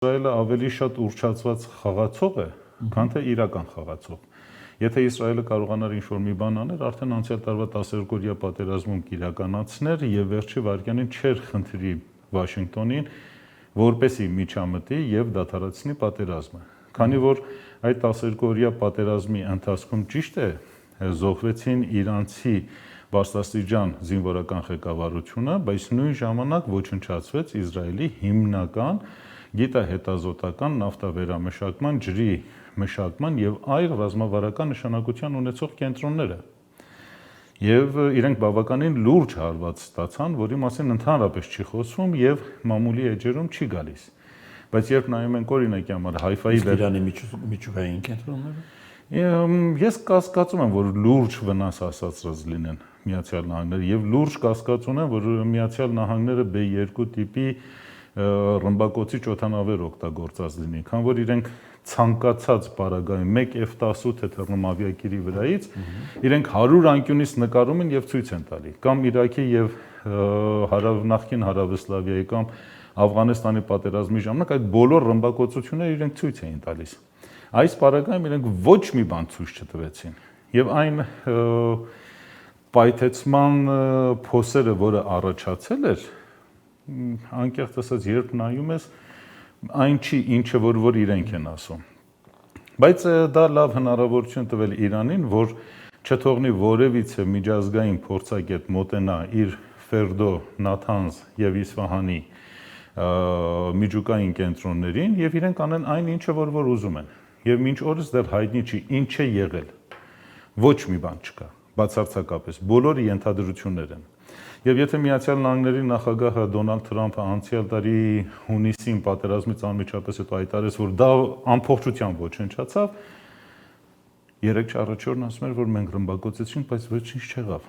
Իսրայելը ավելի շատ ուռճացված խաղացող է, քան թե իրական խաղացող։ Եթե Իսրայելը կարողանար ինչ-որ մի բան աներ, արդեն անցյալ տարվա 12-օրյա պատերազմում կիրականացներ եւ վերջի վայրկյանին չէր խնդրի Վաշինգտոնին, որպեսի միջամտի եւ դադարեցնի պատերազմը։ Քանի որ այդ 12-օրյա պատերազմի ընթացքում ճիշտ է, զոհվեցին իրանցի բարձրաստիճան զինվորական ղեկավարությունը, բայց նույն ժամանակ ոչնչացվեց Իսրայելի հիմնական գիտահետազոտական նավթավերամշակման, ջրի մշակման եւ այլ ռազմավարական նշանակության ունեցող կենտրոնները։ Եվ իրենք բավականին լուրջ հարված ստացան, որի մասին ընդհանրապես չի խոսվում եւ մամուլի էջերում չի գալիս։ Բայց երբ նայում ենք օրինակի համար Հայֆայի Իրանի միջուկային կենտրոնները, ես կասկածում եմ, որ լուրջ վնաս հասցրած լինեն Միացյալ Նահանգները եւ լուրջ կասկած ունեմ, որ Միացյալ Նահանգները B2 տիպի ռմբակոծիչ օդանավեր օգտագործած լինի, քան որ իրենք ցանկացած պարագայում 1 F-18 թռնում ավիակիրի վրայից, իրենք 100 անկյունից նկարում են եւ ցույց են տալի, կամ Իրաքի եւ նախկին Հարավսլավիայի կամ Աֆղանստանի պատերազմի ժամանակ այդ բոլոր ռմբակոծությունները իրենք ցույց էին տալիս։ Այս պարագայում իրենք ոչ մի բան ցույց չտվեցին եւ այն պայթեցման փոսերը, որը առաջացել էր, անկեղծ ասած, երբ նայում ես, այն չի ինչը որ իրենք են ասում։ Բայց դա լավ հնարավորություն տվել Իրանին, որ չթողնի որևիցե միջազգային փորձագետ մոտենա իր Ֆերդո, Նաթանզ եւ Իսֆահանի միջուկային կենտրոններին եւ իրենք անեն այն ինչը որ ուզում են։ Եվ մինչ օրս դեռ հայտնի չի ինչ է եղել։ Ոչ մի բան չկա, բացարձակապես, բոլորը ենթադրություններ են։ Եվ եթե Միացյալ Նահանգների նախագահը Դոնալդ Թրամփը անցյալ տարի հունիսին պատերազմից անմիջապես հետո հայտարարեց, որ դա ամբողջությամբ ոչնչացավ, 3-4 օրն ասում էր, որ մենք ռմբակոծեցինք, բայց ոչինչ չեղավ։